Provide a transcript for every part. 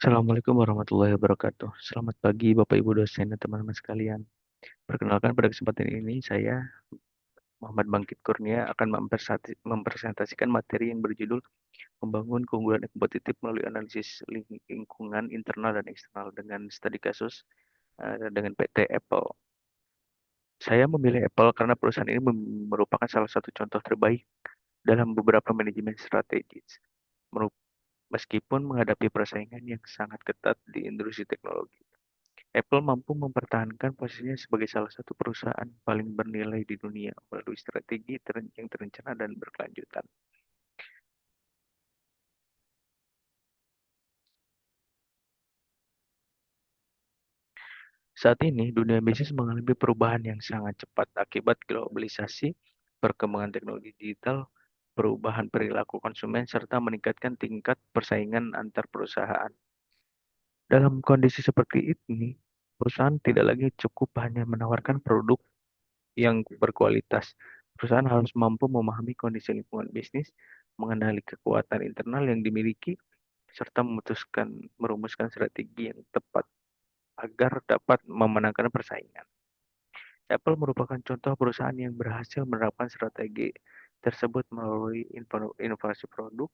Assalamualaikum warahmatullahi wabarakatuh. Selamat pagi Bapak Ibu dosen dan teman-teman sekalian. Perkenalkan pada kesempatan ini saya Muhammad Bangkit Kurnia akan mempresentasikan materi yang berjudul Membangun Keunggulan Kompetitif melalui Analisis Lingkungan Internal dan Eksternal dengan studi kasus dengan PT Apple. Saya memilih Apple karena perusahaan ini merupakan salah satu contoh terbaik dalam beberapa manajemen strategis. Meskipun menghadapi persaingan yang sangat ketat di industri teknologi. Apple mampu mempertahankan posisinya sebagai salah satu perusahaan paling bernilai di dunia melalui strategi yang terencana dan berkelanjutan. Saat ini, dunia bisnis mengalami perubahan yang sangat cepat akibat globalisasi, perkembangan teknologi digital, perubahan perilaku konsumen, serta meningkatkan tingkat persaingan antar perusahaan. Dalam kondisi seperti ini, perusahaan tidak lagi cukup hanya menawarkan produk yang berkualitas. Perusahaan harus mampu memahami kondisi lingkungan bisnis, mengenali kekuatan internal yang dimiliki, serta merumuskan strategi yang tepat agar dapat memenangkan persaingan. Apple merupakan contoh perusahaan yang berhasil menerapkan strategi tersebut melalui inovasi produk,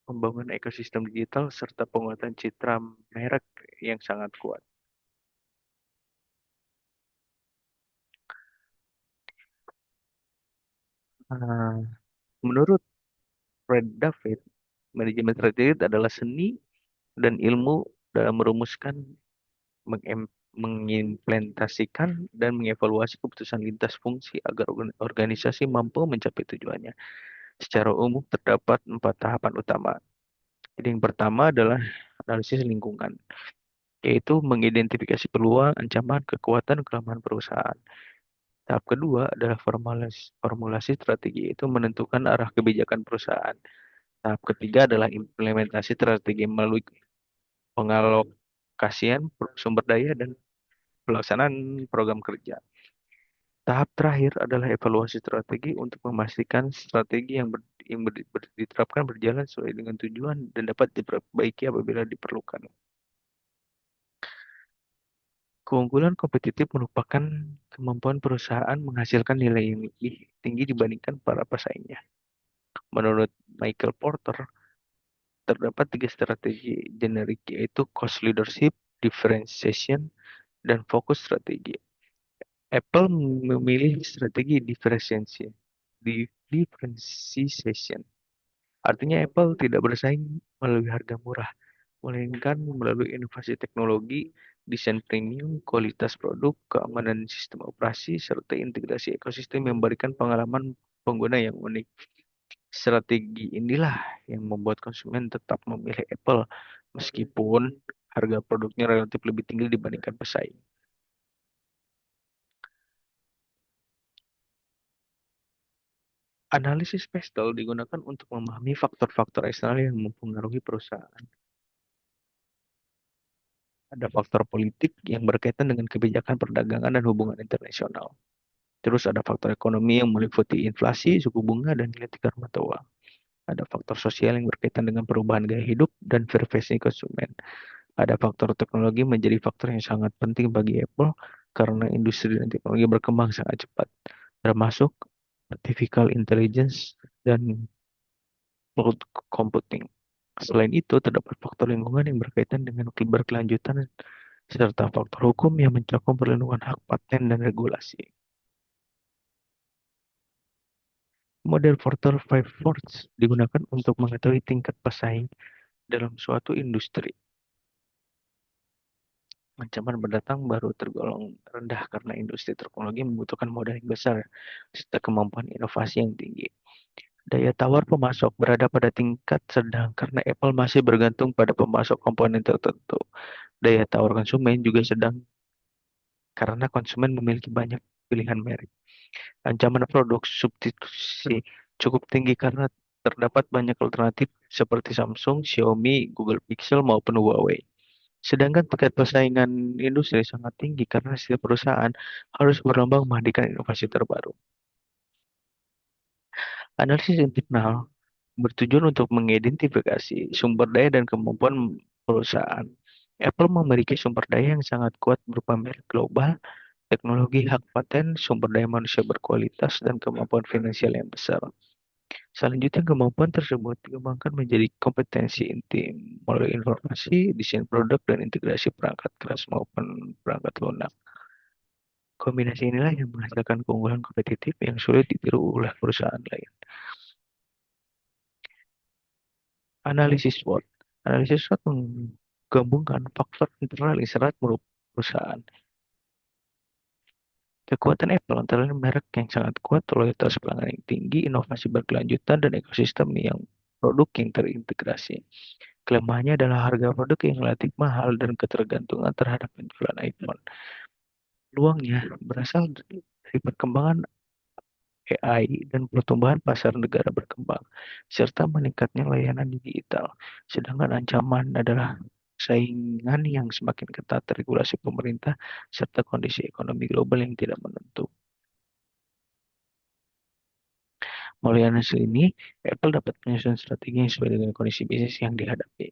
pembangunan ekosistem digital, serta penguatan citra merek yang sangat kuat. Ah, Menurut Fred David, manajemen strategi adalah seni dan ilmu dalam merumuskan, mengimplementasikan, dan mengevaluasi keputusan lintas fungsi agar organisasi mampu mencapai tujuannya. Secara umum, terdapat 4 tahapan utama. Jadi yang pertama adalah analisis lingkungan, yaitu mengidentifikasi peluang, ancaman, kekuatan, kelemahan perusahaan. Tahap kedua adalah formulasi strategi, yaitu menentukan arah kebijakan perusahaan. Tahap ketiga adalah implementasi strategi melalui pengalokasian sumber daya dan pelaksanaan program kerja. Tahap terakhir adalah evaluasi strategi untuk memastikan strategi diterapkan berjalan sesuai dengan tujuan dan dapat diperbaiki apabila diperlukan. Keunggulan kompetitif merupakan kemampuan perusahaan menghasilkan nilai yang lebih tinggi dibandingkan para pesaingnya. Menurut Michael Porter, terdapat 3 strategi generik, yaitu cost leadership, differentiation, dan fokus strategi. Apple memilih strategi differentiation. Artinya Apple tidak bersaing melalui harga murah, melainkan melalui inovasi teknologi, desain premium, kualitas produk, keamanan sistem operasi, serta integrasi ekosistem yang memberikan pengalaman pengguna yang unik. Strategi inilah yang membuat konsumen tetap memilih Apple meskipun harga produknya relatif lebih tinggi dibandingkan pesaing. Analisis PESTEL digunakan untuk memahami faktor-faktor eksternal yang mempengaruhi perusahaan. Ada faktor politik yang berkaitan dengan kebijakan perdagangan dan hubungan internasional. Terus ada faktor ekonomi yang meliputi inflasi, suku bunga, dan nilai tukar mata uang. Ada faktor sosial yang berkaitan dengan perubahan gaya hidup dan preferensi konsumen. Ada faktor teknologi menjadi faktor yang sangat penting bagi Apple karena industri dan teknologi berkembang sangat cepat, termasuk artificial intelligence dan cloud computing. Selain itu, terdapat faktor lingkungan yang berkaitan dengan berkelanjutan serta faktor hukum yang mencakup perlindungan hak paten dan regulasi. Model Porter 5 Force digunakan untuk mengetahui tingkat pesaing dalam suatu industri. Ancaman mendatang baru tergolong rendah karena industri teknologi membutuhkan modal yang besar serta kemampuan inovasi yang tinggi. Daya tawar pemasok berada pada tingkat sedang karena Apple masih bergantung pada pemasok komponen tertentu. Daya tawar konsumen juga sedang karena konsumen memiliki banyak pilihan merek. Ancaman produk substitusi cukup tinggi karena terdapat banyak alternatif seperti Samsung, Xiaomi, Google Pixel maupun Huawei. Sedangkan tingkat persaingan industri sangat tinggi karena setiap perusahaan harus berlomba menghadirkan inovasi terbaru. Analisis internal bertujuan untuk mengidentifikasi sumber daya dan kemampuan perusahaan. Apple memiliki sumber daya yang sangat kuat berupa merek global, teknologi hak paten, sumber daya manusia berkualitas, dan kemampuan finansial yang besar. Selanjutnya, kemampuan tersebut dikembangkan menjadi kompetensi inti melalui informasi, desain produk, dan integrasi perangkat keras maupun perangkat lunak. Kombinasi inilah yang menghasilkan keunggulan kompetitif yang sulit ditiru oleh perusahaan lain. Analisis SWOT. Analisis SWOT menggabungkan faktor internal istirahat perusahaan. Kekuatan Apple antara lain merek yang sangat kuat, loyalitas pelanggan yang tinggi, inovasi berkelanjutan, dan ekosistem yang produk yang terintegrasi. Kelemahannya adalah harga produk yang relatif mahal dan ketergantungan terhadap penjualan iPhone. Peluangnya berasal dari perkembangan AI dan pertumbuhan pasar negara berkembang, serta meningkatnya layanan digital. Sedangkan ancaman adalah saingan yang semakin ketat, regulasi pemerintah, serta kondisi ekonomi global yang tidak menentu. Melalui analisis ini, Apple dapat menyusun strategi yang sesuai dengan kondisi bisnis yang dihadapi.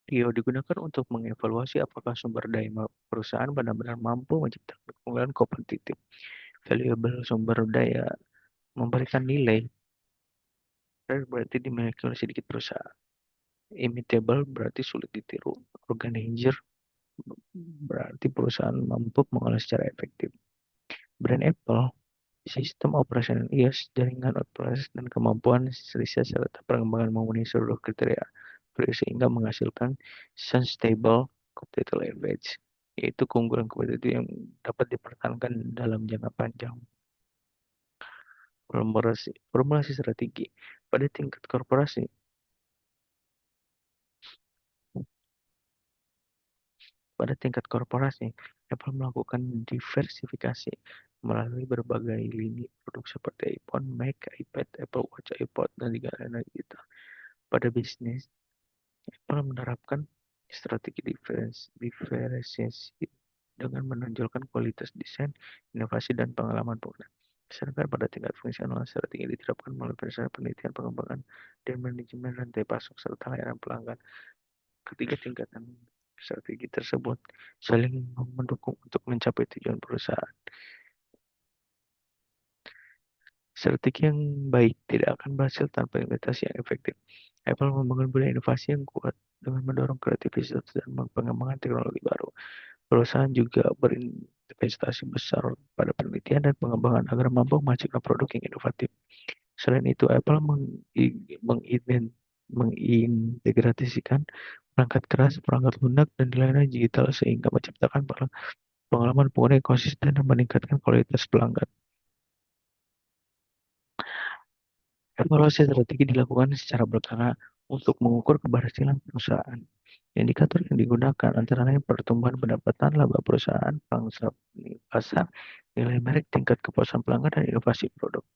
Rio digunakan untuk mengevaluasi apakah sumber daya perusahaan benar-benar mampu menciptakan keunggulan kompetitif. Valuable sumber daya memberikan nilai, berarti dimiliki oleh sedikit perusahaan. Imitable berarti sulit ditiru. Organizer berarti perusahaan mampu mengolah secara efektif. Brand Apple, sistem operasional iOS, jaringan operasi dan kemampuan riset serta pengembangan memenuhi seluruh kriteria sehingga menghasilkan sustainable competitive advantage, yaitu keunggulan kompetitif yang dapat dipertahankan dalam jangka panjang. Formulasi strategi pada tingkat korporasi. Pada tingkat korporasi, Apple melakukan diversifikasi melalui berbagai lini produk seperti iPhone, Mac, iPad, Apple Watch, iPod, dan juga lain-lain gitu. Pada bisnis, Apple menerapkan strategi diferensiasi dengan menonjolkan kualitas desain, inovasi, dan pengalaman pengguna. Sedangkan pada tingkat fungsional, strategi diterapkan melalui penelitian, pengembangan, dan manajemen rantai pasok serta layanan pelanggan. Ketiga tingkatan strategi tersebut saling mendukung untuk mencapai tujuan perusahaan. Strategi yang baik tidak akan berhasil tanpa implementasi yang efektif. Apple membangun budaya inovasi yang kuat dengan mendorong kreativitas dan pengembangan teknologi baru. Perusahaan juga berinvestasi besar pada penelitian dan pengembangan agar mampu menghasilkan produk yang inovatif. Selain itu, Apple mengintegrasikan perangkat keras, perangkat lunak, dan layanan digital sehingga menciptakan pengalaman pengguna yang konsisten dan meningkatkan kualitas pelanggan. Evaluasi strategi dilakukan secara berkala untuk mengukur keberhasilan perusahaan. Indikator yang digunakan antara lain pertumbuhan pendapatan, laba perusahaan, pangsa pasar, nilai merek, tingkat kepuasan pelanggan, dan inovasi produk.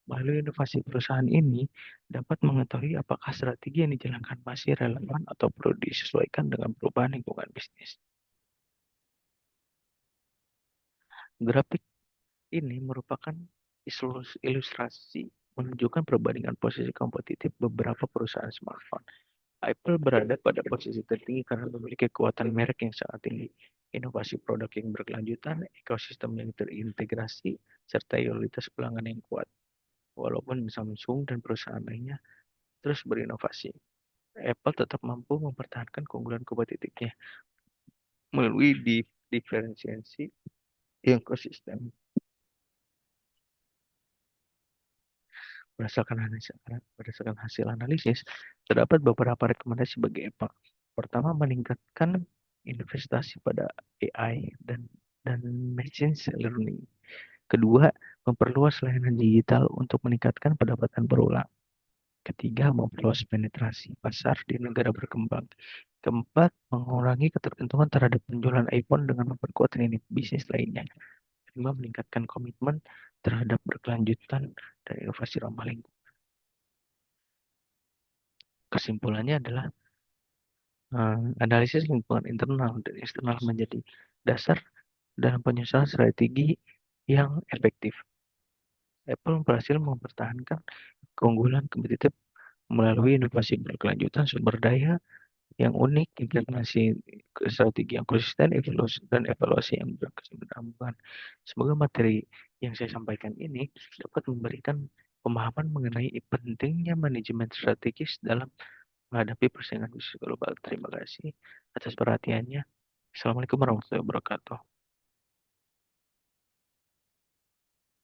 Melalui inovasi perusahaan ini dapat mengetahui apakah strategi yang dijalankan masih relevan atau perlu disesuaikan dengan perubahan lingkungan bisnis. Grafik ini merupakan ilustrasi menunjukkan perbandingan posisi kompetitif beberapa perusahaan smartphone. Apple berada pada posisi tertinggi karena memiliki kekuatan merek yang sangat tinggi, inovasi produk yang berkelanjutan, ekosistem yang terintegrasi, serta loyalitas pelanggan yang kuat. Walaupun Samsung dan perusahaan lainnya terus berinovasi, Apple tetap mampu mempertahankan keunggulan kompetitifnya melalui diferensiasi yang konsisten. Berdasarkan hasil analisis, terdapat beberapa rekomendasi bagi Apple. Pertama, meningkatkan investasi pada AI dan machine learning. Kedua, memperluas layanan digital untuk meningkatkan pendapatan berulang. Ketiga, memperluas penetrasi pasar di negara berkembang. Keempat, mengurangi ketergantungan terhadap penjualan iPhone dengan memperkuat lini bisnis lainnya. Kelima, meningkatkan komitmen terhadap berkelanjutan dan inovasi ramah lingkungan. Kesimpulannya adalah analisis lingkungan internal dan eksternal menjadi dasar dalam penyusunan strategi yang efektif. Apple berhasil mempertahankan keunggulan kompetitif melalui inovasi berkelanjutan sumber daya yang unik, implementasi strategi yang konsisten, evaluasi yang berkesinambungan. Semoga materi yang saya sampaikan ini dapat memberikan pemahaman mengenai pentingnya manajemen strategis dalam menghadapi persaingan bisnis global. Terima kasih atas perhatiannya. Assalamualaikum warahmatullahi wabarakatuh.